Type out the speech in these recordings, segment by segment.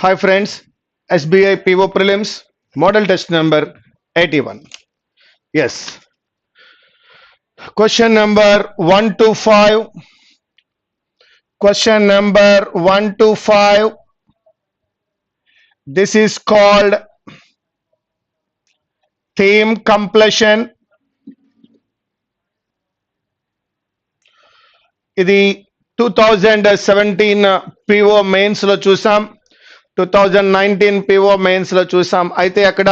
Hi friends, SBI PO Prelims, model test number 81. Yes, question number 1 to 5. Question number 1 to 5. This is called theme completion. ఇది 2017 PO mains లో చూసాం, 2019 PO mains లో చూసాం. అయితే అక్కడ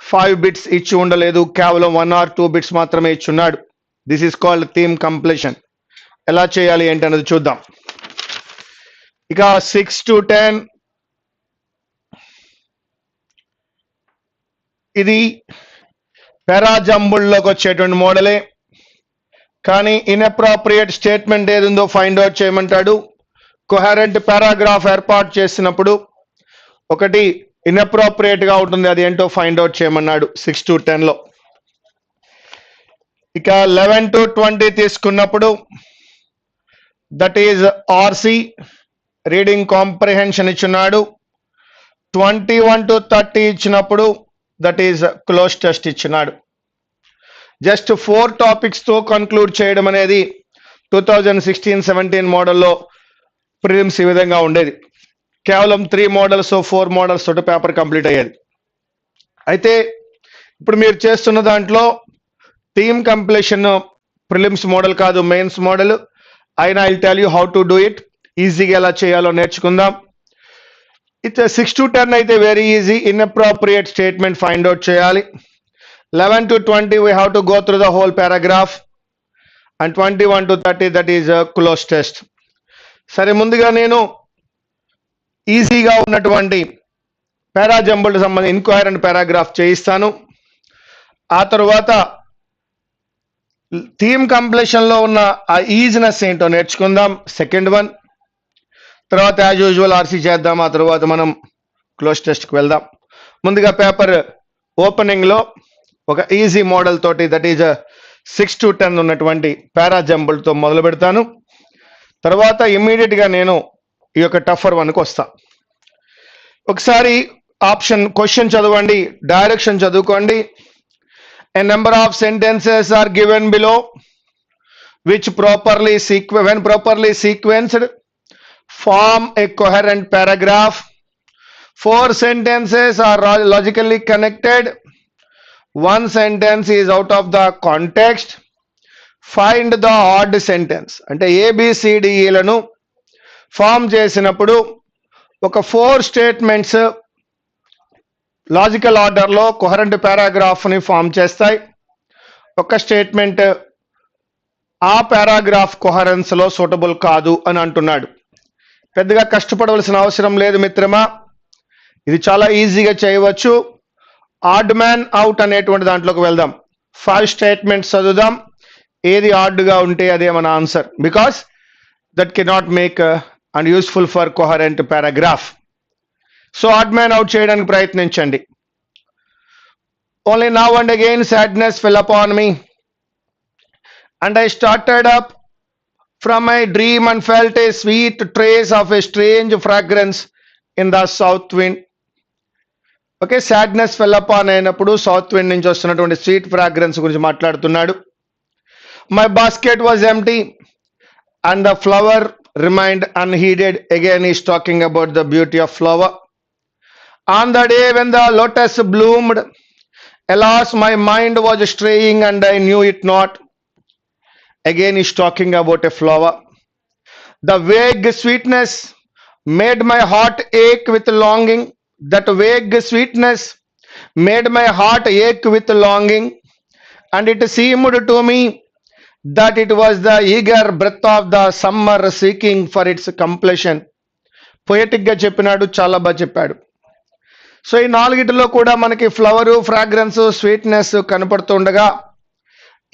5 bits ఇచ్చి ఉండలేదు, కేవలం 1 or 2 బిట్స్ మాత్రమే ఇచ్చున్నాడు. This is called theme completion. ఎలా చేయాలి ఏంటి అన్నది చూద్దాం. ఇక 6 to 10 ఇది పారాజంబుల్లోకి వచ్చేటువంటి మోడలే, కానీ ఇన్అప్రోప్రియేట్ స్టేట్మెంట్ ఏది ఉందో ఫైండ్ అవుట్ చేయమంటాడు. కొహరెంట్ పారాగ్రాఫ్ ఏర్పాటు చేసినప్పుడు ఒకటి ఇన్అప్రోప్రియేట్ గా ఉంటుంది, అది ఏంటో ఫైండ్ అవుట్ చేయమన్నాడు 6 to 10 లో. ఇక 11 to 20 తీసుకున్నప్పుడు that is RC, reading comprehension ఇచ్చున్నాడు. 21 to 30 ఇచ్చినప్పుడు దట్ ఈజ్ క్లోజ్ టెస్ట్ ఇచ్చినాడు. జస్ట్ 4 టాపిక్స్ తో కన్క్లూడ్ చేయడం అనేది 2016-17 మోడల్లో ప్రిలిమ్స్ ఈ విధంగా ఉండేది. కేవలం 3 మోడల్స్ 4 మోడల్స్ తోటి పేపర్ కంప్లీట్ అయ్యేది. అయితే ఇప్పుడు మీరు చేస్తున్న దాంట్లో థీమ్ కంప్లీషన్ ప్రిలిమ్స్ మోడల్ కాదు, మెయిన్స్ మోడల్. అయినా I tell you how to do it. ఈజీగా ఎలా చేయాలో నేర్చుకుందాం. ఇట్స్ 6 to 10 అయితే very easy. Inappropriate statement find out చేయాలి. 11 to 20 we have to go through the whole paragraph, and 21 to 30 that is a close test. సరే, ముందుగా నేను ఈజీగా ఉన్నటువంటి పారాజంబుల్ సంబంధించి ఇన్క్వైరెంట్ పారాగ్రాఫ్ చేయిస్తాను. ఆ తర్వాత థీమ్ కంప్లీషన్ లో ఉన్న ఆ ఈజినెస్ ఏంటో నేర్చుకుందాం, సెకండ్ వన్. తర్వాత యాజ్ యూజువల్ ఆర్సీ చేద్దాం. ఆ తర్వాత మనం క్లోజ్ టెస్ట్కి వెళ్దాం. ముందుగా పేపర్ ఓపెనింగ్ లో ఒక ఈజీ మోడల్ తోటి, దట్ ఈజ్ 6 to 10 ఉన్నటువంటి పారాజంబుల్ తో మొదలు పెడతాను. తర్వాత ఇమ్మీడియట్ గా నేను ఈ యొక్క టఫర్ వన్కి వస్తా. ఒకసారి ఆప్షన్ క్వశ్చన్ చదవండి, డైరెక్షన్ చదువుకోండి. A number of sentences are given below which when properly sequenced form a coherent paragraph. 4 sentences are logically connected. 1 sentence is out of the context. Find the odd sentence. అంటే ABCDEలను form చేసినప్పుడు ఒక 4 statements logical ఆర్డర్లో coherent పారాగ్రాఫ్ని form చేస్తాయి. ఒక statement ఆ paragraph కొహరెన్స్లో suitable కాదు అని అంటున్నాడు. పెద్దగా కష్టపడవలసిన అవసరం లేదు మిత్రమా, ఇది చాలా ఈజీగా చేయవచ్చు. ఆడ్ మ్యాన్ అవుట్ అనేటువంటి దాంట్లోకి వెళ్దాం. 5 స్టేట్మెంట్స్ చదువుదాం, ఏది ఆడ్గా ఉంటే అదే మన answer, because that cannot make and useful for coherent paragraph. So odd man out చేయడానికి ప్రయత్నించండి. Only now and again sadness fell upon me and I started up from my dream and felt a sweet trace of a strange fragrance in the south wind. Okay, sadness fell upon అయినప్పుడు south wind నుంచి వస్తున్నటువంటి sweet fragrance గురించి మాట్లాడుతున్నాడు. My basket was empty and the flower remained అన్హీడెడ్. Again is talking about the beauty of flower. On the day when the lotus bloomed, alas my mind was straying and I knew it not. Again is talking about a flower. The vague sweetness made my heart ache with longing. That vague sweetness made my heart ache with longing, and it seemed to me that it was the eager breath of the summer seeking for its completion. Poetic గా చెప్పినాడు, చాలా బాగా చెప్పాడు. So ఈ 4 కూడా మనకి flower, fragrance, sweetness కనపడుతుండగా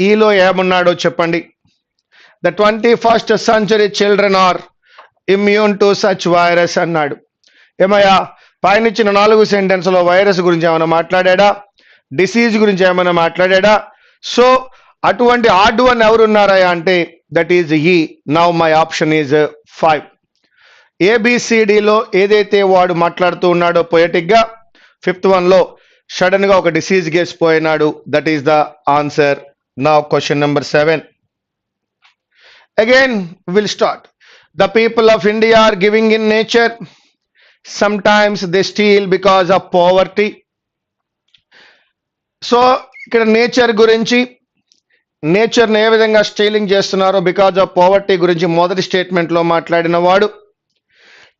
ఈలో ఏమన్నాడో చెప్పండి. The 21st century children are immune to such virus అన్నాడు. ఏమయ్యా, పైన ఇచ్చిన 4 సెంటెన్స్లో వైరస్ గురించి ఏమైనా మాట్లాడా, డిసీజ్ గురించి ఏమైనా మాట్లాడా? సో అటువంటి ఆడ్ వన్ ఎవరున్నారా అంటే దట్ ఈజ్ ఈ. Now my option is 5. ఏబిసిడిలో ఏదైతే వాడు మాట్లాడుతూ ఉన్నాడో పొయటిక్గా, ఫిఫ్త్ వన్లో సడన్గా ఒక డిసీజ్ కేసు పోయినాడు. That is the answer. Now question number 7. Again, we'll start. The people of India are giving in nature. Sometimes they steal because of poverty. So ఇక్కడ nature గురించి, నేచర్ని ఏ విధంగా స్టీలింగ్ చేస్తున్నారో బికాజ్ ఆఫ్ పవర్టీ గురించి మొదటి స్టేట్మెంట్లో మాట్లాడిన వాడు.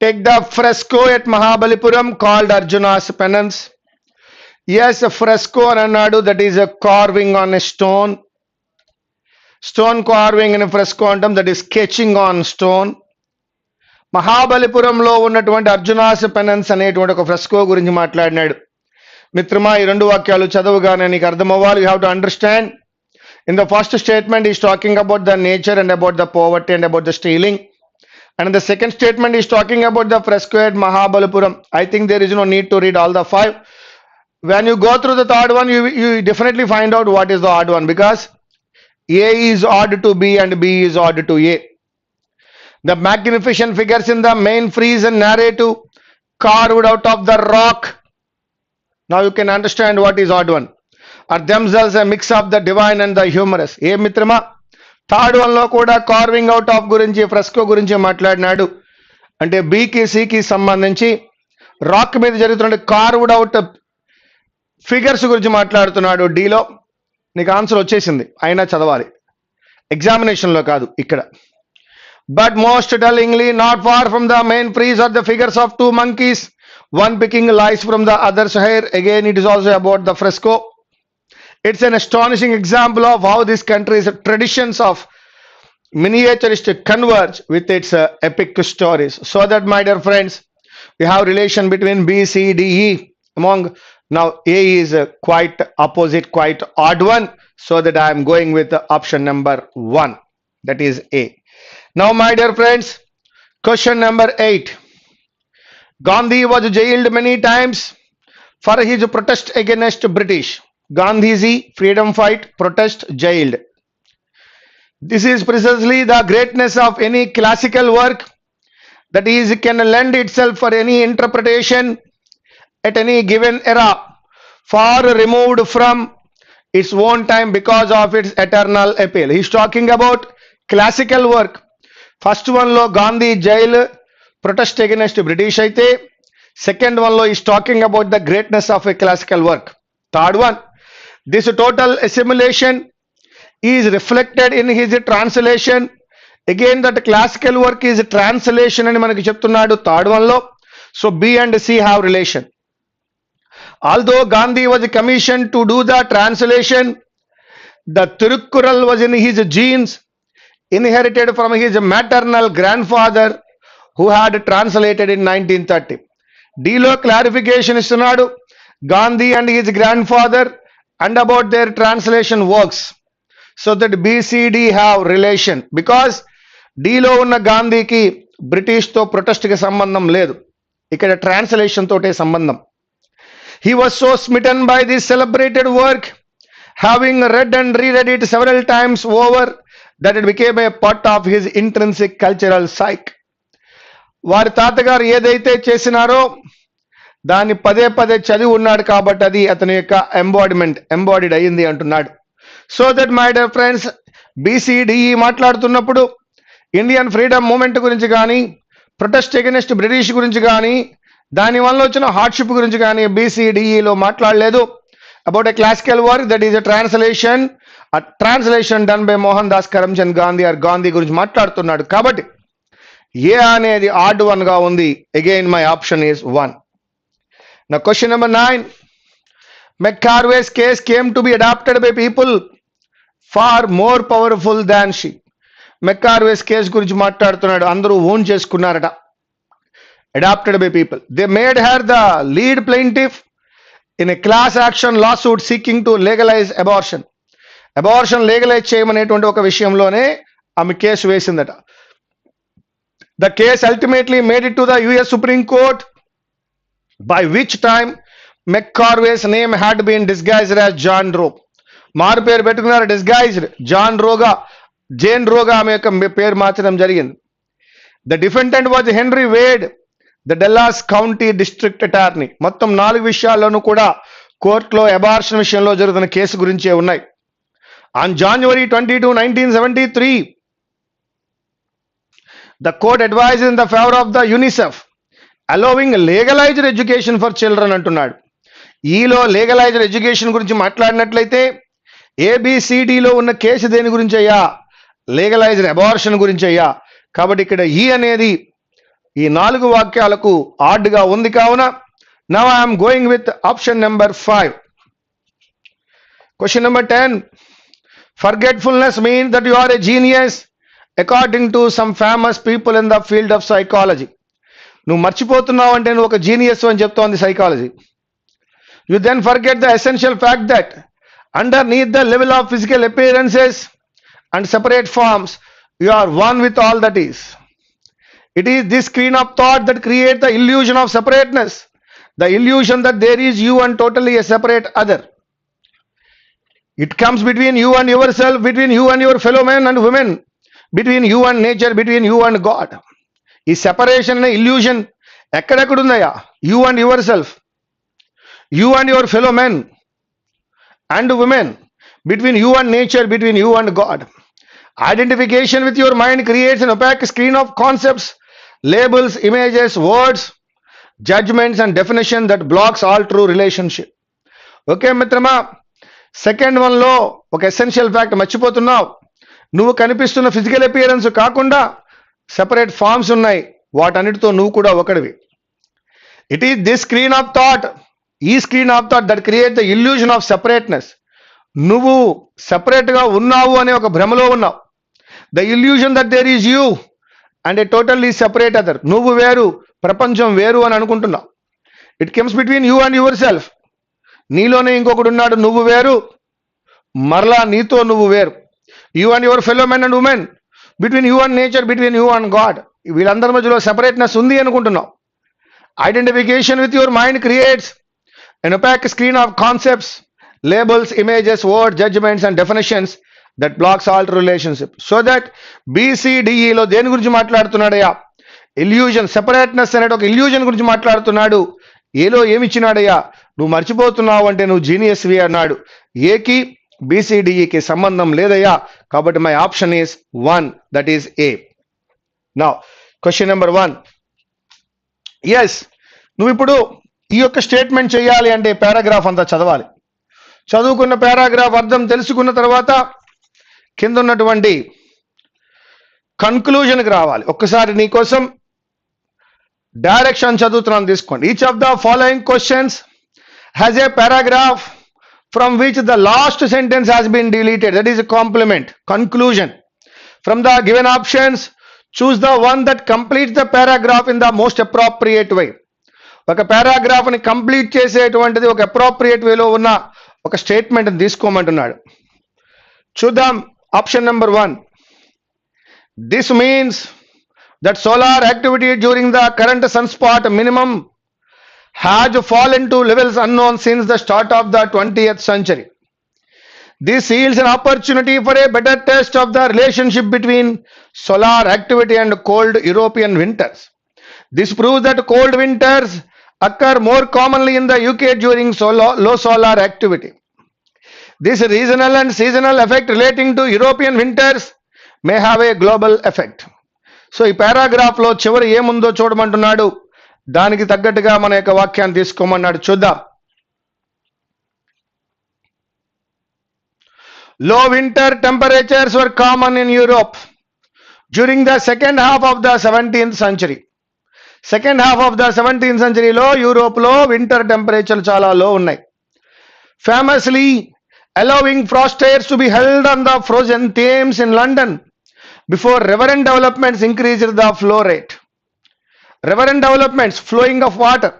Take the fresco at Mahabalipuram called Arjuna's penance. Yes, fresco అని అన్నాడు. That is a carving on a stone. Stone carving అని ఫ్రెస్కో అంటాం. That is sketching on stone. మహాబలిపురంలో ఉన్నటువంటి అర్జునాస్ పెనన్స్ అనేటువంటి ఒక ఫ్రెస్కో గురించి మాట్లాడినాడు. మిత్రమా, ఈ రెండు వాక్యాలు చదవగానే నీకు అర్థమవ్వాలి. You have to understand. In the first statement is talking about the nature and about the poverty and about the stealing. And the second statement is talking about the fresco at Mahabalipuram. I think there is no need to read all the 5. When you go through the third one, you definitely find out what is the odd one, because A is odd to B and B is odd to A. The magnificent figures in the main frieze and narrative carved out of the rock. Now you can understand what is odd one. Are themselves a mix of the divine and the humorous. ఏ మిత్రమా, third వన్లో కూడా carving out of గురించి, fresco గురించి మాట్లాడినాడు. అంటే బికి సికి సంబంధించి rock మీద జరుగుతున్న కార్వ్డ్ అవుట్ ఫిగర్స్ గురించి మాట్లాడుతున్నాడు. డీలో నీకు ఆన్సర్ వచ్చేసింది, అయినా చదవాలి, ఎగ్జామినేషన్లో కాదు ఇక్కడ. But most tellingly not far from the main frieze are the figures of 2 monkeys, one picking lice from the other's hair. Again, it is also about the fresco. It's an astonishing example of how this country's traditions of miniaturistic converge with its epic stories. So that, my dear friends, we have relation between B, C, D, E. Among now A is quite opposite, quite odd one. So that I am going with option number 1. That is A. Now, my dear friends, question number 8. Gandhi was jailed many times for his protest against British. Gandhiji, freedom fight, protest, jailed. This is precisely the greatness of any classical work, that is, can lend itself for any interpretation at any given era, far removed from its own time because of its eternal appeal. He is talking about classical work. First one lo Gandhi jail, protest against British aithe, second one lo is talking about the greatness of a classical work. Third one, this total assimilation is reflected in his translation. Again, that classical work is translation అని మనకి చెప్తున్నాడు third one లో. So B and C have relation. Although Gandhi was commissioned to do the translation, the Tirukkural was in his genes, inherited from his maternal grandfather who had translated in 1930. D లో clarification ఇస్తున్నాడు, Gandhi and his grandfather and about their translation works. So that BCD have relation, because D లో ఉన్న గాంధీకి British తో protest కి సంబంధం లేదు, ఇక్కడ ట్రాన్స్లేషన్ తోటే సంబంధం. He was so smitten by this celebrated work, having read and reread it several times over, that it became a part of his intrinsic cultural psyche. వారి తాతగారు ఏదైతే చేసినారో దాన్ని పదే పదే చదివి ఉన్నాడు కాబట్టి అది అతని యొక్క ఎంబాడీడ్ అయ్యింది అంటున్నాడు. So that, my dear friends, BCDE మాట్లాడుతున్నప్పుడు ఇండియన్ ఫ్రీడమ్ మూమెంట్ గురించి కానీ, ప్రొటెస్ట్ అగెనిస్ట్ బ్రిటిష్ గురించి కానీ, దానివల్ల వచ్చిన హార్డ్షిప్ గురించి కానీ BCDEలో మాట్లాడలేదు. About a classical work, that is a translation done by Mohandas Karamchand Gandhi or Gandhi గురించి మాట్లాడుతున్నాడు. కాబట్టి ఏ అనేది ఆడ్ వన్ గా ఉంది. Again my option is 1. Now question number 9. McCarthy's case came to be adopted by people far more powerful than she. McCarthy's case గురించి మాట్లాడుతున్నాడు, అందరూ own చేసుకున్నారట. Adopted by people. They made her the lead plaintiff in a class action lawsuit seeking to legalize abortion. Abortion legalize చేయమనేటువంటి ఒక విషయంలోనే ఆమె case వేసిందట. The case ultimately made it to the US Supreme Court, by which time McCarthy's name had been disguised as John Roe. మారు పేరు పెట్టుకున్నారు, disguised John రోగా, Jane రోగా ఆమె యొక్క పేరు మార్చడం జరిగింది. The defendant was Henry Wade, the Dallas County district attorney. మొత్తం 4 విషయాల్లోనూ కూడా కోర్టులో అబార్షన్ విషయంలో జరుగుతున్న కేసు గురించే ఉన్నాయి. On January 22, 1973, the court advised in the favor of the UNICEF, allowing legalized education for children అంటున్నాడు. ఈలో లీగలైజ్డ్ ఎడ్యుకేషన్ గురించి మాట్లాడినట్లయితే ABCDలో ఉన్న కేసు దేని గురించి అయ్యా? లీగలైజ్డ్ అబార్షన్ గురించి అయ్యా. కాబట్టి ఇక్కడ ఈ అనేది ఈ 4 వాక్యాలకు ఆడ్గా ఉంది. కావున now I'm going with option number 5. Question number 10. Forgetfulness means that you are a genius according to some famous people in the field of psychology. నువ్వు మర్చిపోతున్నావు అంటే నువ్వు ఒక జీనియస్ అని చెప్తోంది psychology. You then forget the essential fact that underneath the level of physical appearances and separate forms, you are one with all that is. It is this screen of thought that creates the illusion of separateness, the illusion that there is you and totally a separate other. It comes between you and yourself, between you and your fellow men and women, between you and nature, between you and God. ఈ separation అనే illusion ఎక్కడెక్కడుందయ్యా? You and yourself, you and your fellow men and women, between you and nature, between you and God. Identification with your mind creates an opaque screen of concepts, labels, images, words, judgments and definition that blocks all true relationship. Okay మిత్రమా, second వన్లో ఒక essential fact మర్చిపోతున్నావు. నువ్వు కనిపిస్తున్న physical appearance కాకుండా separate forms ఉన్నాయి, వాటన్నిటితో నువ్వు కూడా ఒకడివి. It is this screen of thought, ఈ screen of thought that create the illusion of separateness. నువ్వు సెపరేట్గా ఉన్నావు అనే ఒక భ్రమలో ఉన్నావు. The illusion that there is you and a totally separate other. నువ్వు వేరు, ప్రపంచం వేరు అని అనుకుంటున్నావు. It comes between you and your self. నీలోనే ఇంకొకడు ఉన్నాడు, నువ్వు వేరు, మరలా నీతో నువ్వు వేరు. You and your fellow men and women, between you and nature, between you and God. వీళ్ళందరి మధ్యలో సెపరేట్నెస్ ఉంది అనుకుంటున్నావు. Identification with your mind creates an opaque screen of concepts, labels, images, words, judgments and definitions that blocks all relationship. So that BCDE లో దేని గురించి మాట్లాడుతున్నాడయ్యా? Illusion, separateness అనే ఒక illusion గురించి మాట్లాడుతున్నాడు. ఏలో ఏమిచ్చినాడయ్యా? నువ్వు మర్చిపోతున్నావు అంటే నువ్వు జీనియస్వి అన్నాడు. ఏకి BCDEకి సంబంధం లేదయ్యా. కాబట్టి my option is 1, that is A. Now question number 1. Yes, నువ్వు ఇప్పుడు ఈ యొక్క స్టేట్మెంట్ చేయాలి అంటే పారాగ్రాఫ్ అంతా చదవాలి. చదువుకున్న పారాగ్రాఫ్ అర్థం తెలుసుకున్న తర్వాత కింద ఉన్నటువంటి కన్క్లూజన్కి రావాలి. ఒక్కసారి నీకోసం డైరెక్షన్ చదువుతున్నాను, తీసుకోండి. Each of the following questions has a paragraph from which the last sentence has been deleted, that is a complement. Conclusion. From the given options, choose the one that completes the paragraph in the most appropriate way. ఒక paragraph ని complete చేసేటువంటిది ఒక appropriate వేలో ఉన్న ఒక statement తీసుకోమంటున్నాడు. చూద్దాం. Option number 1. This means that solar activity during the current sunspot minimum has fallen to levels unknown since the start of the 20th century. This yields an opportunity for a better test of the relationship between solar activity and cold European winters. This proves that cold winters occur more commonly in the UK during low solar activity. This regional and seasonal effect relating to European winters may have a global effect. So ఈ paragraph లో చివరి ఏముందో చూడమంటున్నాడు. దానికి తగ్గట్టుగా మన యొక్క వాక్యాన్ని తీసుకోమన్నాడు. చూద్దాం. Low winter temperatures were common in Europe during the second half of the 17th century. Second half of the 17th century లో యూరోప్ లో వింటర్ టెంపరేచర్ చాలా లో ఉన్నాయి. Famously allowing frost airs to be held on the frozen Thames in London before reverent developments increased the flow rate. Reverent developments, flowing of water.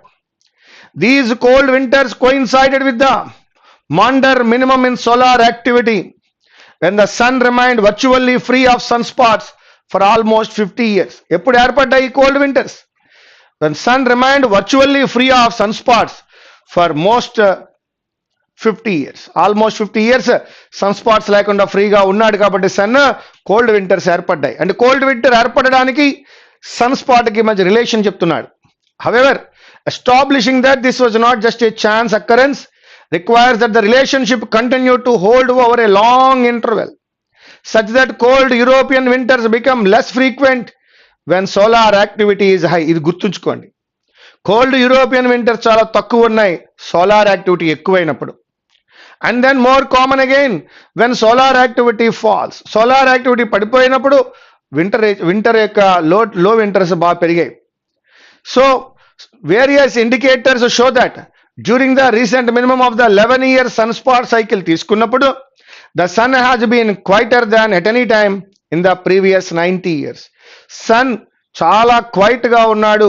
These cold winters coincided with the Maunder minimum in solar activity, when the sun remained virtually free of sunspots for almost 50 years. ఎప్పుడు ఏర్పడ్డాయి cold winters? When sun remained virtually free of sunspots for most 50 years. Almost 50 years sunspots లేకుండా ఫ్రీగా ఉన్నాడు కాబట్టి sun cold winters ఏర్పడ్డాయి. అంటే cold winter ఏర్పడడానికి sun spot కి మధ్య రిలేషన్ చెప్తున్నాడు. However establishing that this was not just a chance occurrence requires that the relationship continue to hold over a long interval such that cold European winters become less frequent when solar activity is high. ఇది గుర్తుంచుకోండి, cold European winters చాలా తక్కువ ఉన్నాయి solar activity ఎక్కువైనప్పుడు. And then more common again when solar activity falls. Solar activity పడిపోయినప్పుడు winter యొక్క లో winters బాగా పెరిగాయి. So various indicators show that during the recent minimum of the 11-year sunspot cycle తీసుకున్నప్పుడు the sun has been quieter than at any time in the previous 90 years. Sun చాలా quiet గా ఉన్నాడు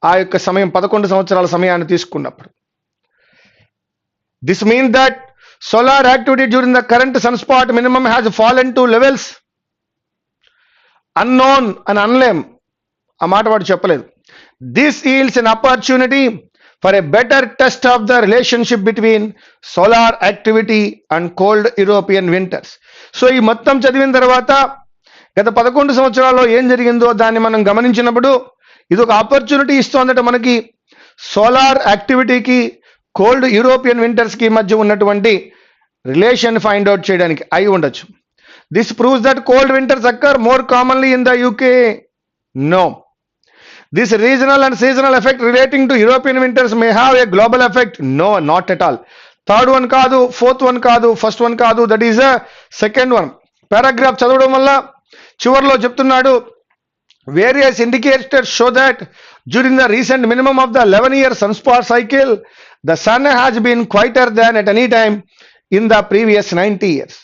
ఆ యొక్క సమయం 11 సంవత్సరాల సమయాన్ని తీసుకున్నప్పుడు. This means that solar activity during the current sunspot minimum has fallen to levels unknown and unlame. ఆ మాట వాడు చెప్పలేదు. This yields an opportunity for a better test of the relationship between solar activity and cold European winters. So ఈ మొత్తం చదివిన తర్వాత గత 11 సంవత్సరాల్లో ఏం జరిగిందో దాన్ని మనం గమనించినప్పుడు ఇది ఒక ఆపర్చునిటీ ఇస్తోందట మనకి సోలార్ యాక్టివిటీకి కోల్డ్ యూరోపియన్ వింటర్స్ కి మధ్య ఉన్నటువంటి రిలేషన్ ఫైండ్ అవుట్ చేయడానికి అయి ఉండొచ్చు. This proves that cold winters occur more commonly in the UK. No. This regional and seasonal effect relating to European winters may have a global effect. No, not at all. Third one కాదు, fourth one కాదు, first one కాదు, that is a second one. Paragraph చదవడం వల్ల చివరిలో చెప్తున్నాడు various indicators show that during the recent minimum of the 11-year sunspot cycle the sun has been quieter than at any time in the previous 90 years.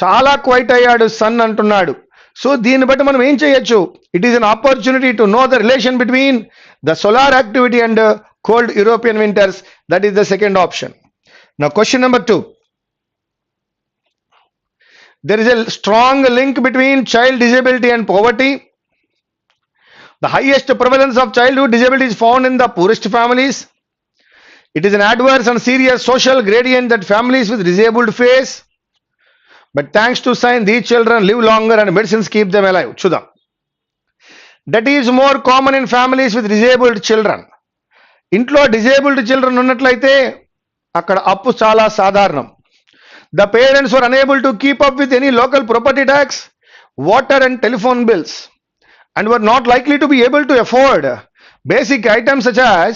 చాలా quiet అయ్యాడు sun అంటున్నాడు. So దీన్ని బట్టి మనం ఏం చేయొచ్చు? It is an opportunity to know the relation between the solar activity and cold European winters. That is the second option. నా question number 2. There is a strong link between child disability and poverty. The highest prevalence of childhood disability is found in the poorest families. It is an adverse and serious social gradient that families with disabled face. But thanks to science, these children live longer and medicines keep them alive. Chudam. That is more common in families with disabled children. ఇంట్లో disabled children ఉన్నట్లయితే అక్కడ అప్పు చాలా సాధారణం. The parents were unable to keep up with any local property tax, water and telephone bills, and were not likely to be able to afford basic items such as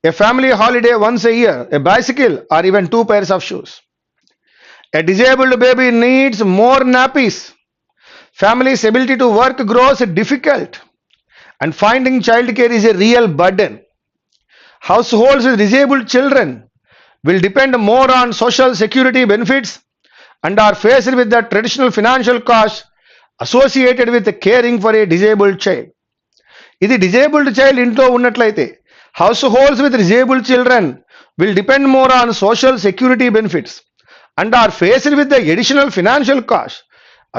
a family holiday once a year, a bicycle, or even 2 pairs of shoes. A disabled baby needs more nappies. Family's ability to work grows difficult, and finding childcare is a real burden. Households with disabled children will depend more on social security benefits and are faced with the traditional financial costs associated with caring for a disabled child. ఇది disabled child ఇంట్లో ఉన్నట్లయితే households with disabled children will depend more on social security benefits and are faced with the additional financial costs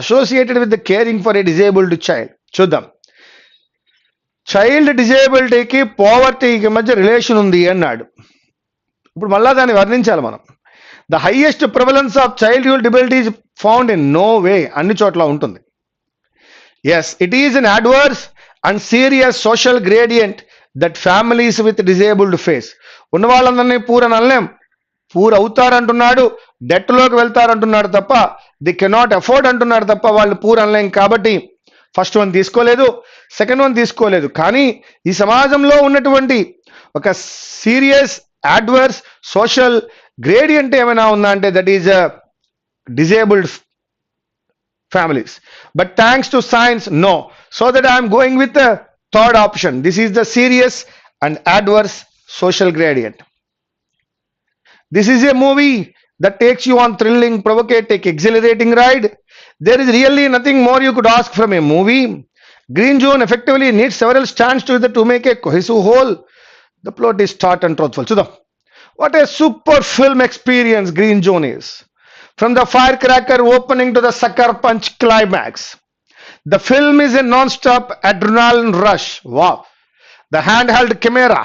associated with the caring for a disabled child. చూద్దాం. Child డిజేబిలిటీకి పోవర్టీకి మధ్య relation ఉంది అన్నాడు. ఇప్పుడు మళ్ళా దాన్ని వర్ణించాలి మనం. The highest prevalence of childhood disability is found in no way. అన్ని చోట్ల ఉంటుంది. Yes, it is an adverse and serious social gradient that families with disabled face. ఉన్న వాళ్ళందరినీ పూర్ అని అనలేం. పూర్ అవుతారంటున్నాడు, డెట్లోకి వెళ్తారంటున్నాడు తప్ప ది కెనాట్ అఫోర్డ్ అంటున్నాడు తప్ప వాళ్ళు పూర్ అనలేం. కాబట్టి ఫస్ట్ వన్ తీసుకోలేదు, సెకండ్ వన్ తీసుకోలేదు. కానీ ఈ సమాజంలో ఉన్నటువంటి ఒక సీరియస్ అడ్వర్స్ సోషల్ గ్రేడియంట్ ఏమైనా ఉందా అంటే that is disabled families. But thanks to science, no. So that I am going with the third option. This is the serious and adverse social gradient. This is a movie that takes you on thrilling, provocative, exhilarating ride. There is really nothing more you could ask from a movie. Green Zone effectively needs several strands to make a cohesive whole. The plot is taut and truthful. So what a super film experience Green Zone is. From the firecracker opening to the sucker punch climax, the film is a non-stop adrenaline rush. Wow. The handheld camera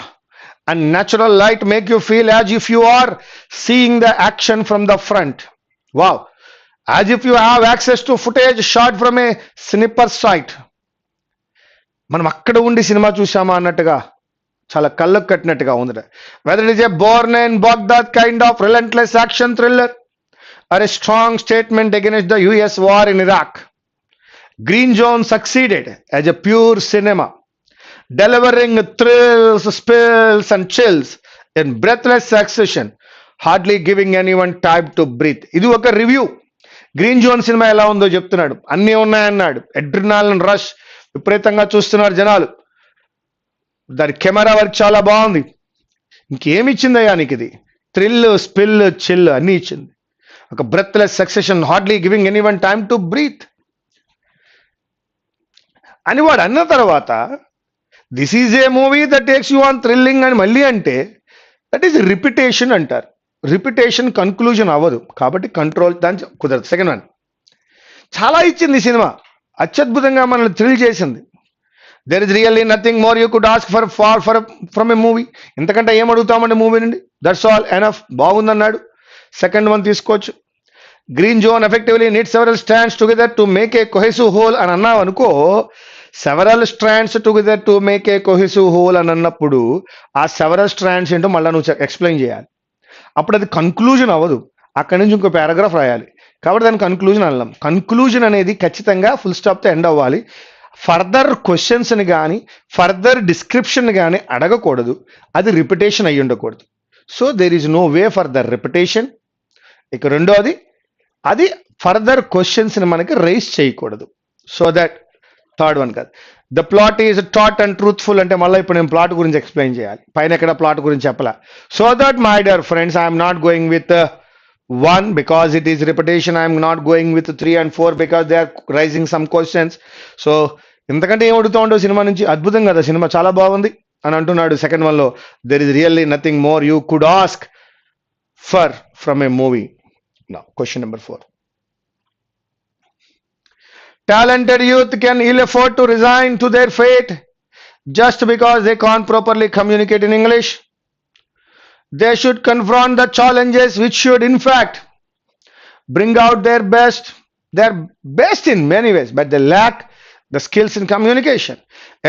and natural light make you feel as if you are seeing the action from the front. Wow. As if you have access to footage shot from a sniper sight. మనం అక్కడ ఉండి cinema చూసామా అన్నట్టుగా చాలా కళ్ళకు కట్టినట్టుగా ఉంది. Whether it is a Bourne and Baghdad kind of relentless action thriller or a strong statement against the US war in Iraq, Green Zone succeeded as a pure cinema, delivering thrills, spills, and chills in breathless succession, hardly giving anyone time to breathe. ఇది ఒక review. Green zone cinema ఎలా ఉందో చెప్తున్నాడు. అన్నీ ఉన్నాయన్నాడు. Adrenaline rush విపరీతంగా చూస్తున్నారు జనాలు. దాని కెమెరా వర్క్ చాలా బాగుంది. ఇంకేమి ఇచ్చిందయ్యా నీకు ఇది? థ్రిల్, స్పిల్, చిల్ అన్నీ ఇచ్చింది. ఒక breathless succession, hardly giving any one time to breathe అని వాడు అన్న తర్వాత this is a movie that takes you on thrilling అని మళ్ళీ అంటే దట్ ఈజ్ రిపిటేషన్ అంటారు. రిపిటేషన్ కన్క్లూజన్ అవ్వదు, కాబట్టి కంట్రోల్ దాని కుదరదు. సెకండ్ వన్, చాలా ఇచ్చింది ఈ సినిమా, అత్యద్భుతంగా మనల్ని థ్రిల్ చేసింది. There is really nothing more you could ask from a movie. ఇంతకంటే ఏం అడుగుతామంటే మూవీ నుండి? That's all enough. బాగుందన్నాడు. సెకండ్ వన్ తీసుకోవచ్చు. Green zone effectively need several strands together to make a cohesive whole అని అన్నావు అనుకో. Several strands together to make a cohesive whole అని అన్నప్పుడు ఆ సెవరల్ స్ట్రాండ్స్ ఏంటో మళ్ళీ నువ్వు ఎక్స్ప్లెయిన్ చేయాలి. అప్పుడు అది కన్క్లూజన్ అవ్వదు, అక్కడి నుంచి ఇంకో పారాగ్రాఫ్ రాయాలి. కాబట్టి దాని కన్క్లూజన్ అన్నాం. కన్క్లూజన్ అనేది ఖచ్చితంగా ఫుల్ స్టాప్తో ఎండ్ అవ్వాలి. ఫర్దర్ క్వశ్చన్స్ని కానీ ఫర్దర్ డిస్క్రిప్షన్ కానీ అడగకూడదు. అది రిపిటేషన్ అయ్యి ఉండకూడదు. So there is no way for the repetition. ఇక రెండోది, అది ఫర్దర్ క్వశ్చన్స్ని మనకి రైజ్ చేయకూడదు. సో దట్ థర్డ్ వన్ కాదు. The plot is taut and truthful అంటే మళ్ళీ ఇప్పుడు నేను ప్లాట్ గురించి ఎక్స్ప్లెయిన్ చేయాలి. పైన ఎక్కడ ప్లాట్ గురించి చెప్పలా. So that my dear friends, I'm not going with 1 because it is repetition. I am not going with 3 and 4 because they are raising some questions. So ఇంతకంటే ఏం అడుగుతూ ఉండవు సినిమా నుంచి. అద్భుతం కదా సినిమా, చాలా బాగుంది అని అంటున్నాడు సెకండ్ వన్ లో. There is really nothing more you could ask from A movie. Now, question number 4. Talented youth can ill afford to resign to their fate just because they can't properly communicate in English. They should confront the challenges which should in fact bring out their best in many ways, but they lack the skills in communication.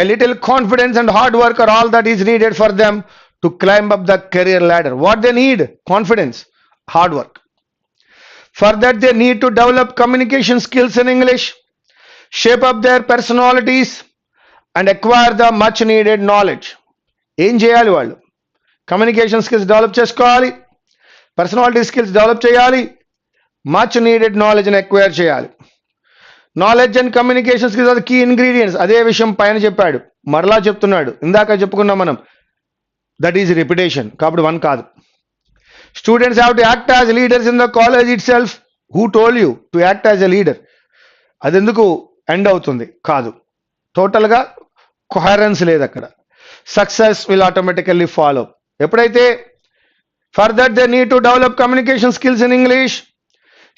A little confidence and hard work are all that is needed for them to climb up the career ladder. What they need? Confidence, hard work. For that they need to develop communication skills in English, shape up their personalities and acquire the much needed knowledge. ఏం చేయాలి వాళ్ళు? Communication skills develop చేసుకోవాలి, personality skills develop చేయాలి, much needed నాలెడ్జ్ని acquire చేయాలి. Knowledge and communication skills are key ingredients. అదే విషయం పైన చెప్పాడు, మరలా చెప్తున్నాడు. ఇందాక చెప్పుకున్నాం మనం, దట్ ఈజ్ రిపిటేషన్. కాబట్టి 1 కాదు. Students have to act as leaders in the college itself. Who told you to act as a leader? అది ఎందుకు ఎండ్ అవుతుంది? కాదు. టోటల్గా కొహరెన్స్ లేదు అక్కడ. Success will automatically follow. ఎప్పుడైతే for that they need to develop communication skills in English,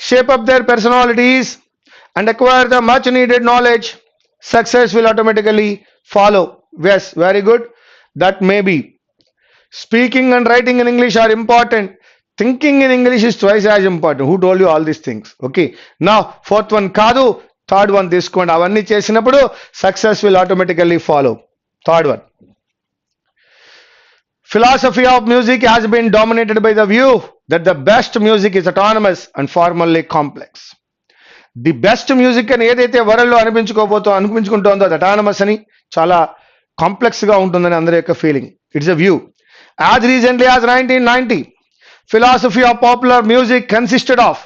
shape up their personalities and acquire the much needed knowledge, success will automatically follow. Yes, very good. That may be. Speaking and writing in English are important. Thinking in English is twice as important. Who told you all these things? Okay. Now, 4th one కాదు, 3rd one తీసుకోండి. అవన్నీ చేసినప్పుడు success will automatically follow. 3rd one. Philosophy of music has been dominated by the view that the best music is autonomous and formally complex. The best music అని ఏదైతే వరల్డ్లో అనిపించుకుంటోందో అది autonomous అని, చాలా కాంప్లెక్స్గా ఉంటుందని అందరి యొక్క feeling. It's a view. As recently as 1990, philosophy of popular music consisted of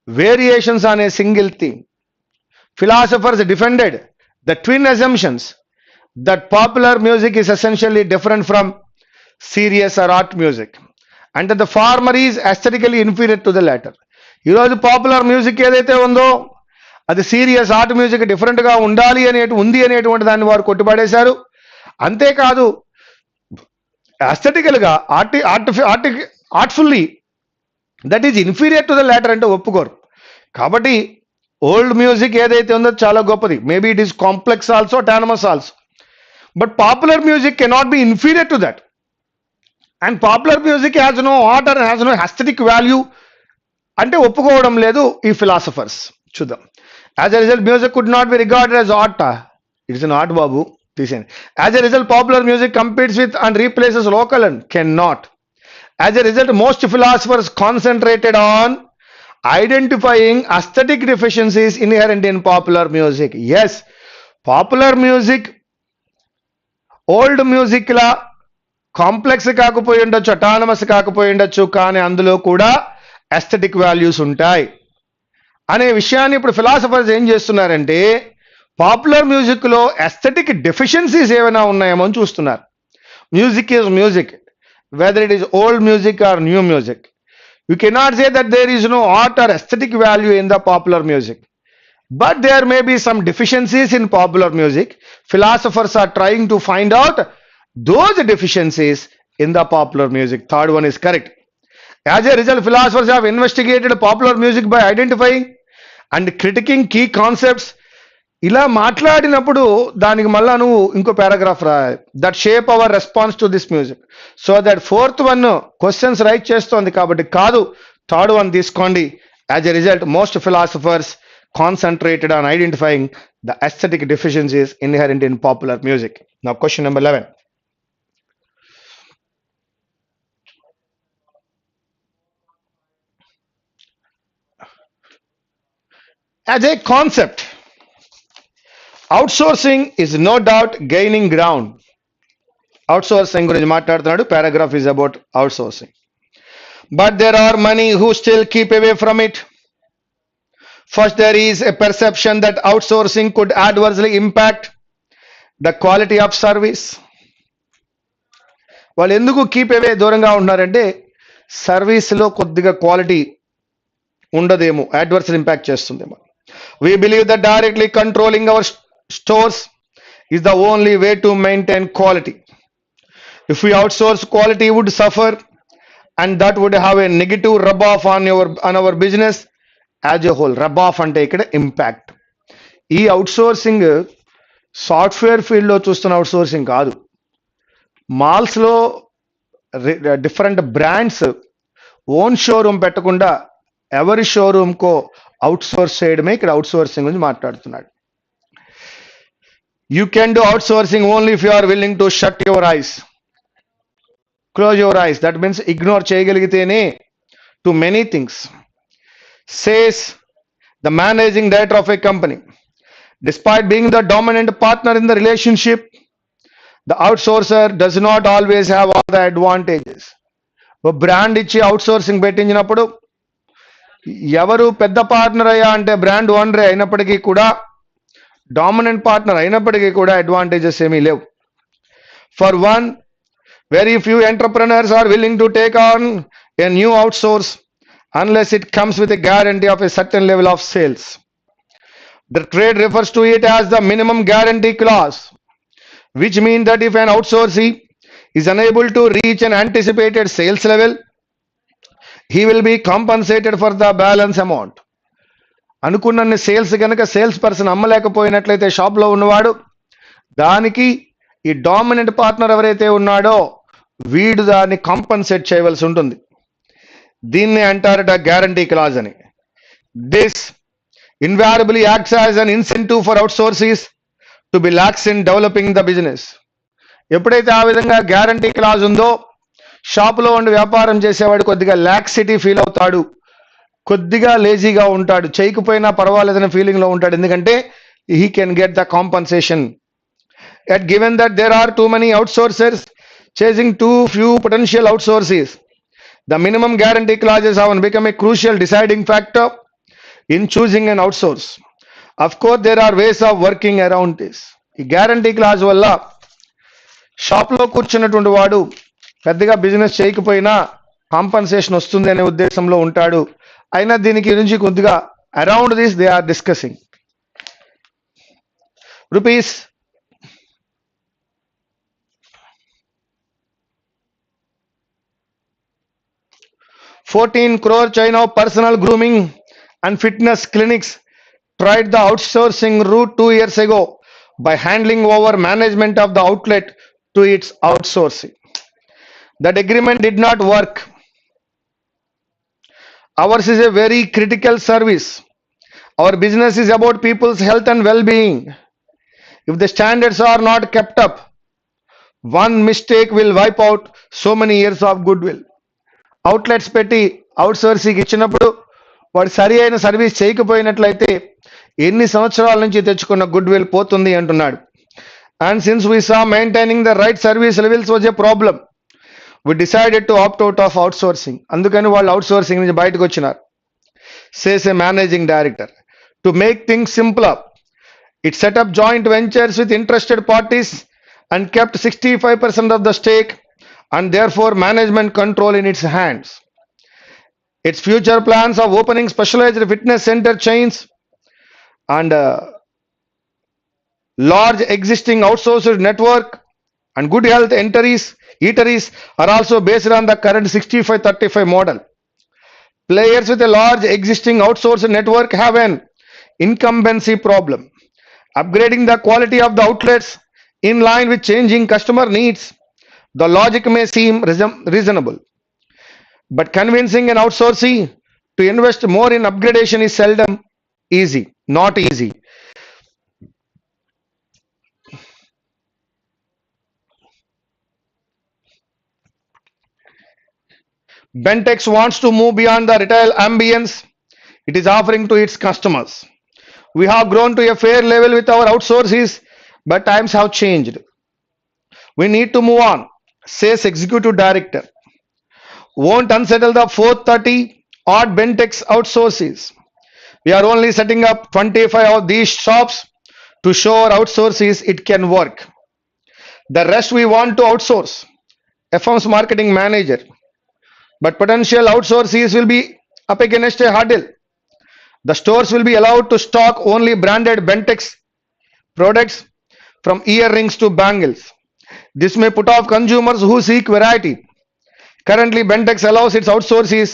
variations on a single theme. Philosophers defended the twin assumptions that popular music is essentially different from serious or art music and that the former is aesthetically inferior to the latter. ఈరోజు popular music ఏదైతే ఉందో అది serious art music డిఫరెంట్గా ఉంది అనేటువంటి దాన్ని వారు కొట్టిపడేశారు. అంతేకాదు aesthetically గా artfully that is inferior to the latter అంటే ఒప్పుకోరు. కాబట్టి ఓల్డ్ మ్యూజిక్ ఏదైతే ఉందో చాలా గొప్పది. Maybe it is complex also, autonomous also, but popular music cannot be inferior to that. And popular music has no art and has no aesthetic value అంటే ఒప్పుకోవడం లేదు ఈ ఫిలాసఫర్స్. చూద్దాం. As a result music could not be regarded as art. It's an art బాబు. As a result, popular music competes with and replaces local and cannot. As a result, most philosophers concentrated on identifying aesthetic deficiencies inherent in popular music. Yes, popular music old music లా complex కాకపోయి ఉండొచ్చు, autonomous కాకపోయి ఉండొచ్చు, కానీ అందులో కూడా aesthetic values ఉంటాయి అనే విషయాన్ని ఇప్పుడు ఫిలాసఫర్స్ ఏం చేస్తున్నారంటే పాపులర్ మ్యూజిక్లో ఎస్థెటిక్ డెఫిషియన్సీస్ ఏమైనా ఉన్నాయేమో అని చూస్తున్నారు. Music is music, whether it is old music or new music. You cannot say that there is no art or aesthetic value in the popular music. But there may be some deficiencies in popular music. Philosophers are trying to find out those deficiencies in the popular music. Third one is correct. As a result, philosophers have investigated popular music by identifying and critiquing key concepts. ఇలా మాట్లాడినప్పుడు దానికి మళ్ళా నువ్వు ఇంకో paragraph రాయాలి, that shape our response to this music. So that fourth one questions right చేస్తోంది కాబట్టి కాదు, థర్డ్ వన్ తీసుకోండి. As a result most philosophers concentrated on identifying the aesthetic deficiencies inherent in popular music. Now question number 11. As a concept, outsourcing is no doubt gaining ground. Outsourcing గురించి మాట్లాడుతున్నాడు, paragraph is about outsourcing. But there are many who still keep away from it. First there is a perception that outsourcing could adversely impact the quality of service. వాళ్ళు ఎందుకు keep away దూరంగా ఉంటున్నారంటే సర్వీస్లో కొద్దిగా quality ఉండదేమో, adversely impact చేస్తుందేమో. We believe that directly controlling our stores is the only way to maintain quality. If we outsource, quality would suffer and that would have a negative rub-off on our business as a whole. Rub-off ante ikkada impact. ఈ outsourcing software ఫీల్డ్లో చూస్తున్న outsourcing కాదు. మాల్స్లో different brands own showroom పెట్టకుండా ఎవరి షోరూమ్కో outsource చేయడమే ఇక్కడ అవుట్సోర్సింగ్ గురించి మాట్లాడుతున్నాడు. You can do outsourcing only if you are willing to shut your eyes, close your eyes. That means ignore చేయగలిగితేనే to many things. Says the managing director of a company. Despite being the dominant partner in the relationship, the outsourcer does not always have all the advantages. ఓ brand ఇచ్చి outsourcing పెట్టించినప్పుడు ఎవరు పెద్ద partner అయ్యా అంటే brand ఓనరే అయినప్పటికీ కూడా, dominant partner అయినప్పటికీ కూడా అడ్వాంటేజెస్ ఏమీ లేవు. For one, very few entrepreneurs are willing to take on a new outsource unless it comes with a guarantee of a certain level of sales. The trade refers to it as the minimum guarantee clause, which means that if an outsourcee is unable to reach an anticipated sales level, he will be compensated for the balance amount. అనుకున్న sales కనుక sales person అమ్మలేకపోయినట్లయితే షాప్లో ఉన్నవాడు, దానికి ఈ dominant partner ఎవరైతే ఉన్నాడో వీడు దాన్ని కాంపన్సేట్ చేయవలసి ఉంటుంది. దీన్ని అంటారట గ్యారంటీ క్లాజ్ అని. This invariably acts as an incentive for outsourcees to be lax in developing the business. ఎప్పుడైతే ఆ విధంగా గ్యారంటీ క్లాజ్ ఉందో షాపులో ఉండి వ్యాపారం చేసేవాడు కొద్దిగా లాక్సిటీ ఫీల్ అవుతాడు, కొద్దిగా లేజీగా ఉంటాడు, చేయకపోయినా పర్వాలేదనే ఫీలింగ్లో ఉంటాడు. ఎందుకంటే he can get the compensation. Yet given that there are too many outsourcers chasing too few potential outsourcees, the minimum guarantee clauses have become a crucial deciding factor in choosing an outsource. Of course, there are ways of working around this. ఈ guarantee clause వల్ల షాప్లో కూర్చున్నటువంటి వాడు పెద్దగా business చేయకపోయినా compensation వస్తుంది అనే ఉద్దేశంలో ఉంటాడు. అయినా దీనికి గురించి కొద్దిగా around this they are discussing. Rupees 14 crore chain of personal grooming and fitness clinics tried the outsourcing route 2 years ago by handing over management of the outlet to its outsourcing. That agreement did not work. Ours is a very critical service. Our business is about people's health and well-being. If the standards are not kept up, one mistake will wipe out so many years of goodwill. Outlets పెట్టి outsourcing ఇచ్చినప్పుడు వాడు సరి అయిన service చేయకపోయినట్లయితే ఎన్ని సంవత్సరాల నుంచి తెచ్చుకున్న good will పోతుంది అంటున్నాడు. And since we saw maintaining the right service levels was a problem, we decided to opt out of outsourcing. అందుకని వాళ్ళు అవుట్సోర్సింగ్ నుంచి బయటకు వచ్చినారు. Says a managing director. To make things simpler, it set up joint ventures with interested parties and kept 65% of the stake and therefore management control in its hands. Its future plans of opening specialized fitness center chains and large existing outsourced network and good health eateries are also based on the current 65-35 model. Players with a large existing outsourced network have an incumbency problem. Upgrading the quality of the outlets in line with changing customer needs, the logic may seem reasonable. But convincing an outsourcee to invest more in upgradation is seldom easy, not easy. Bentex wants to move beyond the retail ambience it is offering to its customers. We have grown to a fair level with our outsources, but times have changed. We need to move on, says executive director. Won't unsettle the 430 odd Bentex outsources. We are only setting up 25 of these shops to show our outsources it can work. The rest we want to outsource. FM's marketing manager. But potential outsourcees will be up against a hurdle. The stores will be allowed to stock only branded Bentex products from earrings to bangles. This may put off consumers who seek variety. Currently, Bentex allows its outsourcees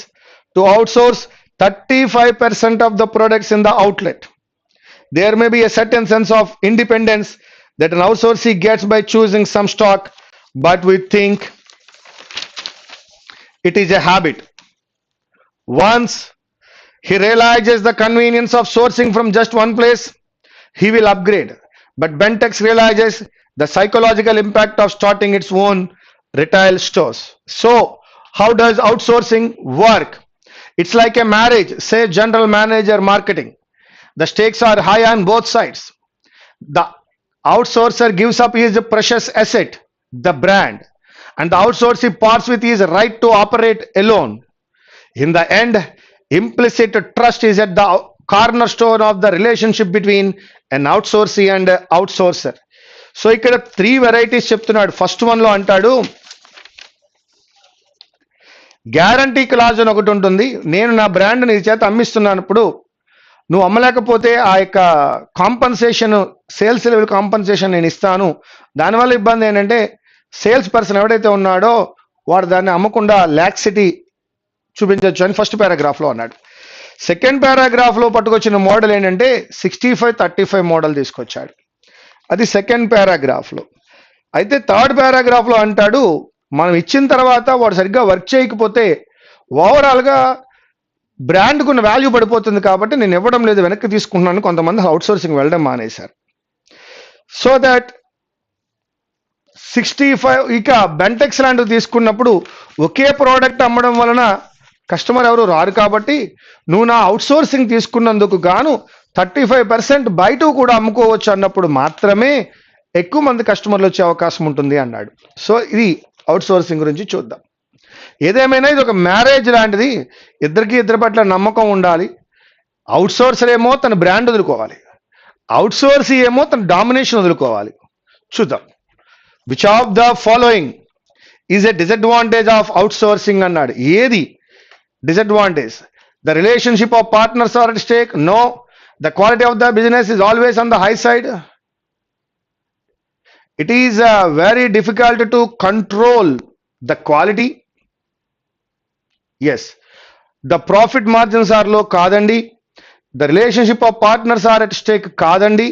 to outsource 35% of the products in the outlet. There may be a certain sense of independence that an outsourcee gets by choosing some stock, but we think it is a habit. Once he realizes the convenience of sourcing from just one place, he will upgrade. But Bentex realizes the psychological impact of starting its own retail stores. So, how does outsourcing work? It's like a marriage, say general manager marketing. The stakes are high on both sides. The outsourcer gives up his precious asset, the brand, and the outsourcee parts with his right to operate alone. In the end, implicit trust is at the cornerstone of the relationship between an outsourcee and outsourcer. So ఇక్కడ 3 varieties చెప్తున్నాడు. First వన్లో అంటాడు guarantee clause అని ఒకటి ఉంటుంది. నేను నా brand నీ చేత అమ్మిస్తున్నానప్పుడు నువ్వు అమ్మలేకపోతే ఆ యొక్క కాంపన్సేషన్, సేల్స్ లెవెల్ కాంపన్సేషన్ నేను ఇస్తాను. దానివల్ల ఇబ్బంది ఏంటంటే సేల్స్ పర్సన్ ఎవడైతే ఉన్నాడో వాడు దాన్ని అమ్మకుండా లాక్సిటీ చూపించవచ్చు అని ఫస్ట్ పారాగ్రాఫ్లో అన్నాడు. సెకండ్ పారాగ్రాఫ్లో పట్టుకొచ్చిన మోడల్ ఏంటంటే 65-35 మోడల్ తీసుకొచ్చాడు. అది సెకండ్ పారాగ్రాఫ్లో. అయితే థర్డ్ పారాగ్రాఫ్లో అంటాడు మనం ఇచ్చిన తర్వాత వాడు సరిగ్గా వర్క్ చేయకపోతే ఓవరాల్గా బ్రాండ్కు ఉన్న వాల్యూ పడిపోతుంది కాబట్టి నేను ఇవ్వడం లేదు, వెనక్కి తీసుకుంటున్నాను. కొంతమంది అవుట్సోర్సింగ్ వెళ్ళడం మానేశారు. సో దట్ 65 ఇక బెంటెక్స్ లాంటివి తీసుకున్నప్పుడు ఒకే ప్రోడక్ట్ అమ్మడం వలన కస్టమర్ ఎవరు రారు కాబట్టి నువ్వు నా అవుట్సోర్సింగ్ తీసుకున్నందుకు గాను 35% బయట కూడా అమ్ముకోవచ్చు అన్నప్పుడు మాత్రమే ఎక్కువ మంది కస్టమర్లు వచ్చే అవకాశం ఉంటుంది అన్నాడు. సో ఇది అవుట్సోర్సింగ్ గురించి చూద్దాం. ఏదేమైనా ఇది ఒక మ్యారేజ్ లాంటిది. ఇద్దరి పట్ల నమ్మకం ఉండాలి. అవుట్సోర్సర్ ఏమో తన బ్రాండ్ వదులుకోవాలి, అవుట్సోర్సీ ఏమో తన డామినేషన్ వదులుకోవాలి. చూద్దాం. Which of the following is a disadvantage of outsourcing అన్నాడు. ఏది disadvantage? The relationship of partners are at stake. No. The quality of the business is always on the high side. It is very difficult to control the quality. Yes. The profit margins are low. Kadandi. The relationship of partners are at stake. Kadandi.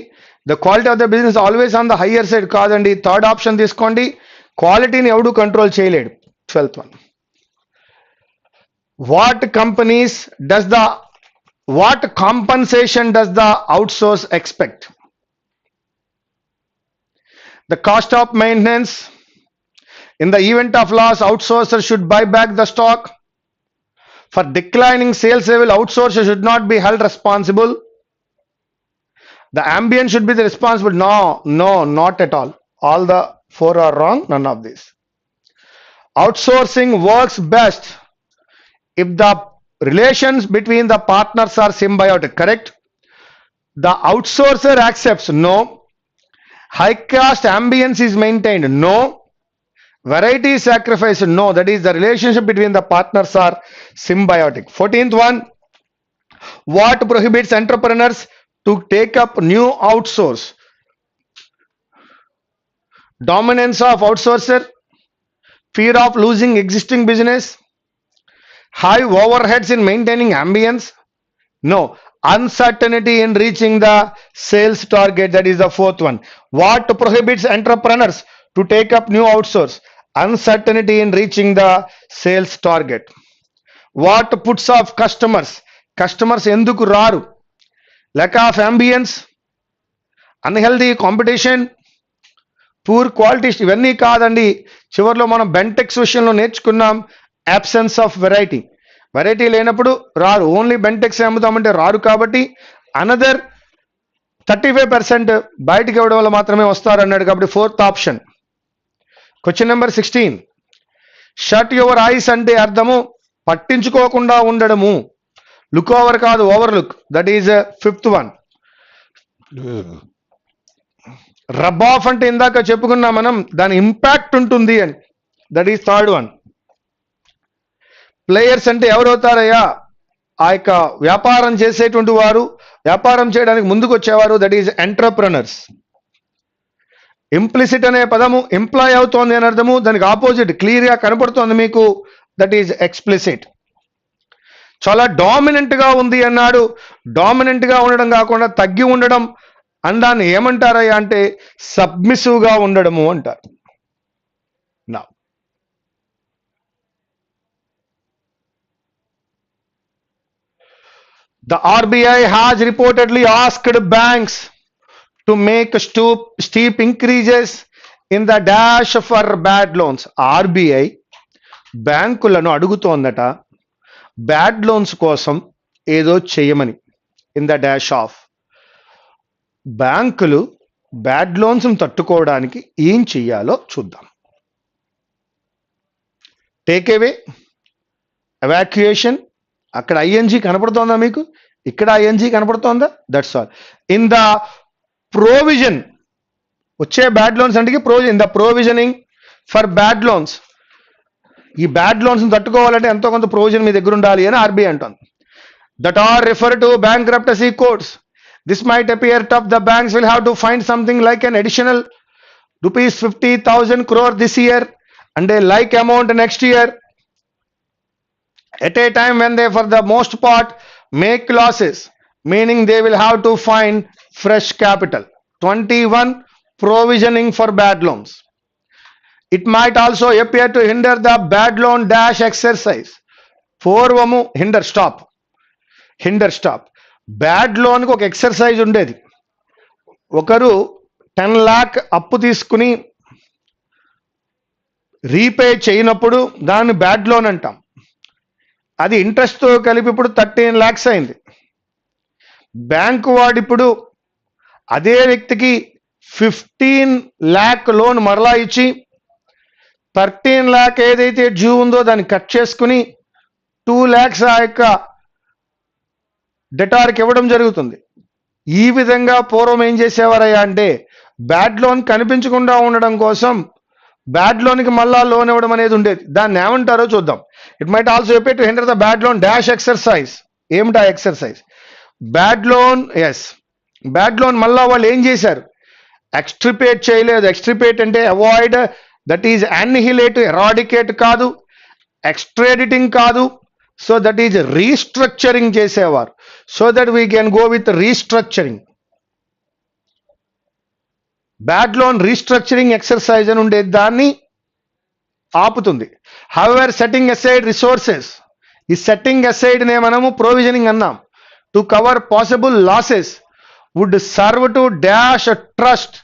The quality of the business always on the higher side. Kadandi. Third option తీసుకోండి. Quality ni ఎవడు control చేయలేడు. 12th one. What compensation does the outsource expect? The cost of maintenance. In the event of loss, outsourcer should buy back the stock. For declining sales level, outsourcer should not be held responsible. The ambient should be the responsible. No, not at all. All the four are wrong. None of these. Outsourcing works best if the relations between the partners are symbiotic. Correct? The outsourcer accepts. No. High cost ambience is maintained. No. Variety is sacrificed. No. That is, the relationship between the partners are symbiotic. 14th one. What prohibits entrepreneurs to take up new outsource? Dominance of outsourcer, fear of losing existing business, high overheads in maintaining ambience. No. Uncertainty in reaching the sales target. That is the fourth one. What prohibits entrepreneurs to take up new outsource? Uncertainty in reaching the sales target. What puts off customers? Customers enduku raru? Lack of ambience, unhealthy competition, poor quality. ఇవన్నీ కాదండి. చివరిలో మనం బెంటెక్స్ విషయంలో నేర్చుకున్నాం absence of variety. Variety లేనప్పుడు రారు. Only Bentex అమ్ముతామంటే రారు. కాబట్టి అనదర్ 35% బయటికి ఇవ్వడం వల్ల మాత్రమే వస్తారు అన్నాడు. కాబట్టి fourth option. Question number 16. Shut your ice అంటే అర్థము పట్టించుకోకుండా ఉండడము. లుక్ ఓవర్ కాదు, over look. That is fifth one. Rub of అంటే ఇందాక చెప్పుకున్నాం మనం, దాని ఇంపాక్ట్ ఉంటుంది అని. That is third one. Players అంటే ఎవరవుతారయ్యా? ఆ యొక్క వ్యాపారం చేసేటువంటి వారు, వ్యాపారం చేయడానికి ముందుకు వచ్చేవారు. That is entrepreneurs. ఇంప్లిసిట్ అనే పదము ఎంప్లాయ్ అవుతోంది అని అర్థము. దానికి ఆపోజిట్ క్లియర్ గా కనపడుతోంది మీకు. That is explicit. చాలా డామినెంట్ గా ఉంది అన్నాడు. డామినెంట్ గా ఉండడం కాకుండా తగ్గి ఉండడం అందాన్ని ఏమంటారయ్యా అంటే సబ్మిసివ్ గా ఉండడము అంటారు. నా the RBI has reportedly asked banks to make steep increases in the dash for bad loans. RBI బ్యాంకులను అడుగుతోందట బ్యాడ్ లోన్స్ కోసం ఏదో చేయమని. In the dash off. బ్యాంకులు బ్యాడ్ లోన్స్ తట్టుకోవడానికి ఏం చెయ్యాలో చూద్దాం. Take away, evacuation. అక్కడ ఐఎన్జీ కనపడుతోందా మీకు? ఇక్కడ ఐఎన్జీ కనపడుతోందా? That's all. In the provision, వచ్చే బ్యాడ్ లోన్స్ అంటే provision. In the provisioning for bad loans. ఈ బ్యాడ్ లోన్స్ తట్టుకోవాలంటే ఎంతో కొంత ప్రొవిజన్ మీ దగ్గర ఉండాలి అని ఆర్బీఐ అంటుంది. That are refer to bankruptcy codes. This might appear tough. The banks will have to find something like an additional rupees 50,000 crore this year and a like amount next year, at a time when they for the most part make losses, meaning they will have to find fresh capital. 21. Provisioning for bad loans. It might also appear to hinder the bad loan dash exercise. పూర్వము hinder stop. Bad లోన్కి ఒక exercise ఉండేది. ఒకరు 10 lakh అప్పు తీసుకుని repay చేయనప్పుడు దాన్ని bad loan అంటాం. అది ఇంట్రెస్ట్తో కలిపి ఇప్పుడు 13 lakhs అయింది. బ్యాంకు వాడిప్పుడు అదే వ్యక్తికి 15 lakh లోన్ మరలా ఇచ్చి 13 lakh ఏదైతే డ్యూ ఉందో దాన్ని కట్ చేసుకుని 2 lakhs ఆ యొక్క డెటార్కి ఇవ్వడం జరుగుతుంది. ఈ విధంగా పూర్వం ఏం చేసేవారయ్యా అంటే బ్యాడ్ లోన్ కనిపించకుండా ఉండడం కోసం బ్యాడ్ లోన్కి మళ్ళా లోన్ ఇవ్వడం అనేది ఉండేది. దాన్ని ఏమంటారో చూద్దాం. It might also appear to hinder the bad loan dash exercise. ఏమిటా exercise? Bad loan, yes, bad loan మళ్ళా వాళ్ళు ఏం చేశారు? ఎక్స్ట్రిపేట్ చేయలేదు. ఎక్స్ట్రిపేట్ అంటే avoid, that is annihilate, eradicate కాదు, ఎక్స్ట్రాడిటింగ్ కాదు. సో దట్ ఈజ్ రీస్ట్రక్చరింగ్ చేసేవారు. So that we can go with restructuring. Bad loan restructuring exercise అని ఉండేది, దాన్ని ఆపుతుంది. హౌఎవర్ సెట్టింగ్ అసైడ్ రిసోర్సెస్, ఈ సెట్టింగ్ అసైడ్ నే మనము ప్రొవిజనింగ్ అన్నాం. To cover possible losses would serve to dash trust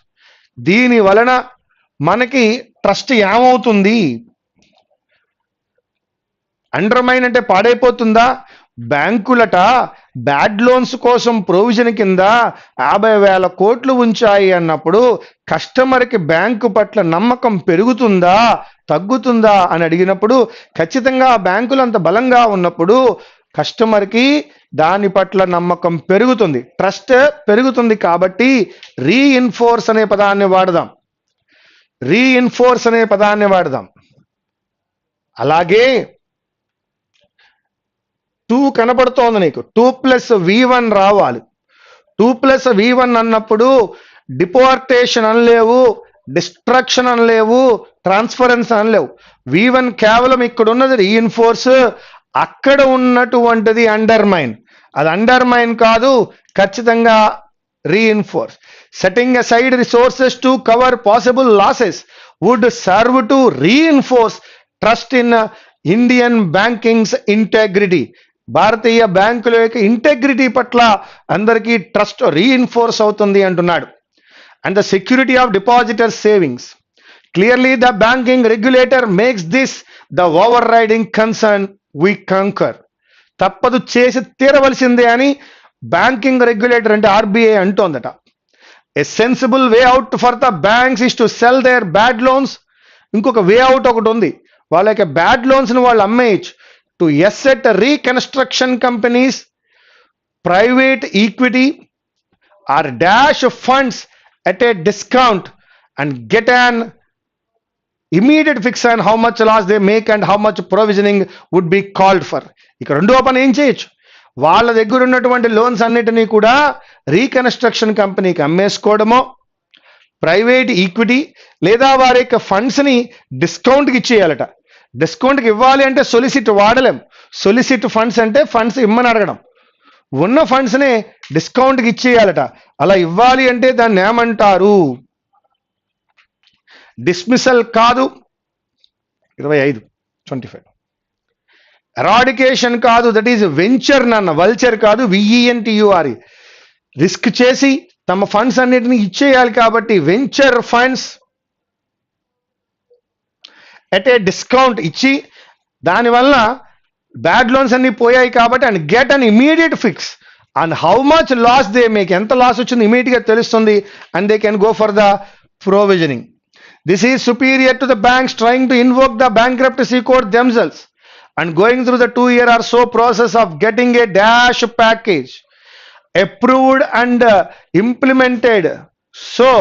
దీని వలన మనకి ట్రస్ట్ ఏమవుతుంది? అండర్మైన్ అంటే పాడైపోతుందా? బ్యాంకులట బ్యాడ్ లోన్స్ కోసం ప్రొవిజన్ కింద 50,000 కోట్లు ఉంచాయి అన్నప్పుడు కస్టమర్కి బ్యాంకు పట్ల నమ్మకం పెరుగుతుందా తగ్గుతుందా అని అడిగినప్పుడు ఖచ్చితంగా బ్యాంకులు అంత బలంగా ఉన్నప్పుడు కస్టమర్కి దాని పట్ల నమ్మకం పెరుగుతుంది, ట్రస్ట్ పెరుగుతుంది. కాబట్టి రీఇన్ఫోర్స్ అనే పదాన్ని వాడదాం, రీఇన్ఫోర్స్ అనే పదాన్ని వాడదాం. అలాగే 2 కనబడుతోంది నీకు, 2+V1 రావాలి. 2+V1 అన్నప్పుడు డిపోర్టేషన్ అనలేవు, డిస్ట్రక్షన్ అనలేవు, ట్రాన్స్ఫరెన్స్ అనలేవు. V1 కేవలం ఇక్కడ ఉన్నది రీఇన్ఫోర్స్, అక్కడ ఉన్నటువంటిది అండర్మైన్. అది అండర్మైన్ కాదు, ఖచ్చితంగా reinforce. Setting aside resources to cover possible losses would serve to reinforce trust in Indian banking's integrity. భారతీయ బ్యాంకుల యొక్క ఇంటెగ్రిటీ పట్ల అందరికీ ట్రస్ట్ రీఇన్ఫోర్స్ అవుతుంది అంటున్నాడు. And the security of depositor savings. Clearly the banking regulator makes this the overriding concern we conquer. తప్పదు, చేసి తీరవలసిందే అని బ్యాంకింగ్ రెగ్యులేటర్ అంటే ఆర్బీఐ అంటోందట. A sensible way out for the banks is to sell their bad loans. ఇంకొక way out ఒకటి ఉంది, వాళ్ళ యొక్క బ్యాడ్ లోన్స్ని వాళ్ళు అమ్మేయచ్చు. To asset reconstruction companies, private equity or dash funds at a discount and get an immediate fix on how much loss they make and how much provisioning would be called for. ఇక్కడ రెండో పని ఏం చేయొచ్చు, వాళ్ళ దగ్గర ఉన్నటువంటి loans అన్నిటినీ కూడా రీకన్స్ట్రక్షన్ కంపెనీకి అమ్మేసుకోవడమో, ప్రైవేట్ ఈక్విటీ లేదా వారి యొక్క ఫండ్స్ని డిస్కౌంట్కి ఇచ్చేయాలట. డిస్కౌంట్కి ఇవ్వాలి అంటే సొలిసిట్ వాడలేం. సొలిసిట్ ఫండ్స్ అంటే ఫండ్స్ ఇమ్మని అడగడం, ఉన్న ఫండ్స్నే డిస్కౌంట్కి ఇచ్చేయాలట. అలా ఇవ్వాలి అంటే దాన్ని ఏమంటారు? డిస్మిసల్ కాదు, 25. ఎరాడికేషన్ కాదు, దట్ ఈజ్ వెంచర్ నాన్న, వల్చర్ కాదు, VENTURE. రిస్క్ చేసి తమ ఫండ్స్ అన్నిటిని ఇచ్చేయాలి కాబట్టి venture funds at a discount ఇచ్చి దానివల్ల బ్యాడ్ లోన్స్ అన్ని పోయాయి కాబట్టి and get an immediate fix and how much loss they make, ఎంత లాస్ వచ్చింది ఇమీడియట్గా తెలుస్తుంది, and they can go for the provisioning. This is superior to the banks trying to invoke the bankruptcy court themselves and going through the 2-year or so process of getting a dash package approved and implemented. So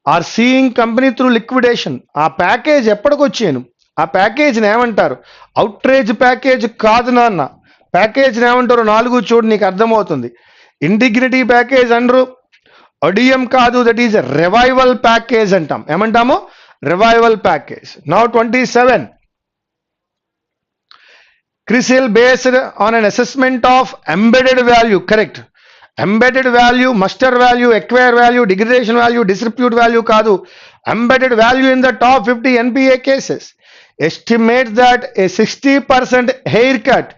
are seeing company through liquidation. ఆ package ఎప్పటికొచ్చాను, ఆ ప్యాకేజ్ని ఏమంటారు? Outrage package కాదు నాన్న, ప్యాకేజ్ని ఏమంటారు? 4 చూడు, నీకు అర్థమవుతుంది. ఇండిగ్నిటీ ప్యాకేజ్ అనరు, ఒడిఎం కాదు, దట్ ఈజ్ రివైవల్ ప్యాకేజ్ అంటాం. ఏమంటాము? Revival package. Now 27. CRISIL based on an assessment of embedded value, correct. Embedded value, muster value, acquire value, degradation value, disrepute value కాదు. Embedded value in the top 50 NPA cases. Estimate that a 60% haircut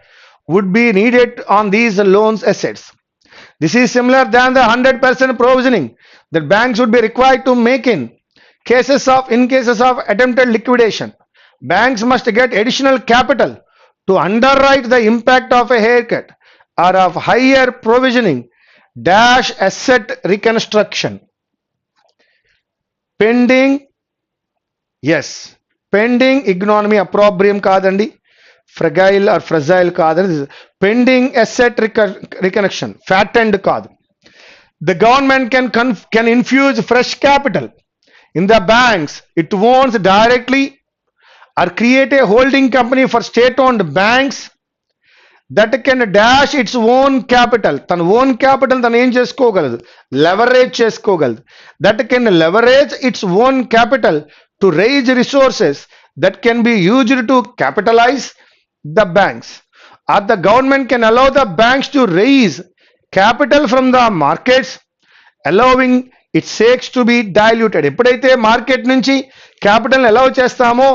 would be needed on these loans assets. This is similar than the 100% provisioning that banks would be required to make in cases of attempted liquidation. Banks must get additional capital to underwrite the impact of a haircut or of higher provisioning dash asset reconstruction. Pending, yes, pending ignominy opprobrium కాదండి, fragile or fragile కాదండి, pending asset reconstruction, fattened కాదు. The government can infuse fresh capital in the banks it owns directly or create a holding company for state-owned banks that can dash its own capital. తన own capital తను ఏం చేసుకోగలదు? Leverage చేసుకోగలదు. That can leverage its own capital to raise resources that can be used to capitalise the banks. Or the government can allow the banks to raise capital from the markets allowing its stakes to be diluted. ఎప్పుడైతే market నుంచి capital allow చేస్తామో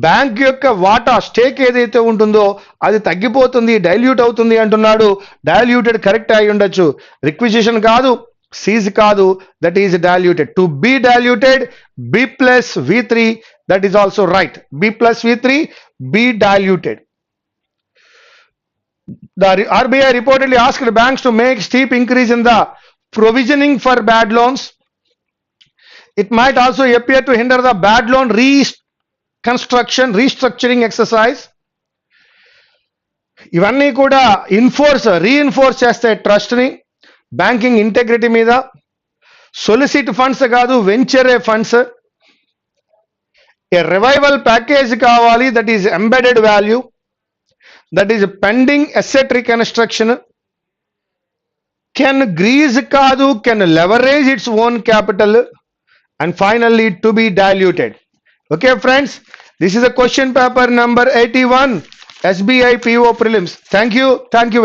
bank యొక్క వాటా stake ఏదైతే ఉంటుందో అది తగ్గిపోతుంది, dilute అవుతుంది అంటున్నాడు. డైల్యూటెడ్ కరెక్ట్ అయి ఉండొచ్చు, రిక్విజిషన్ కాదు, C's kaadu, that is diluted. To be diluted, B plus V3, that is also right. B plus V3, be diluted. The RBI reportedly asked banks to make steep increase in the provisioning for bad loans. It might also appear to hinder the bad loan restructuring exercise. ఇవన్నీ కూడా reinforce చేస్తే trust ని, banking integrity మీద. Solicit funds కాదు, వెంచరే funds. A revival package కావాలి, that is embedded value, that is pending asset reconstruction. Can grease కాదు, can leverage its own capital. And finally, to be diluted. Okay, friends, this is a question paper number 81, SBI PO prelims. Thank you very much.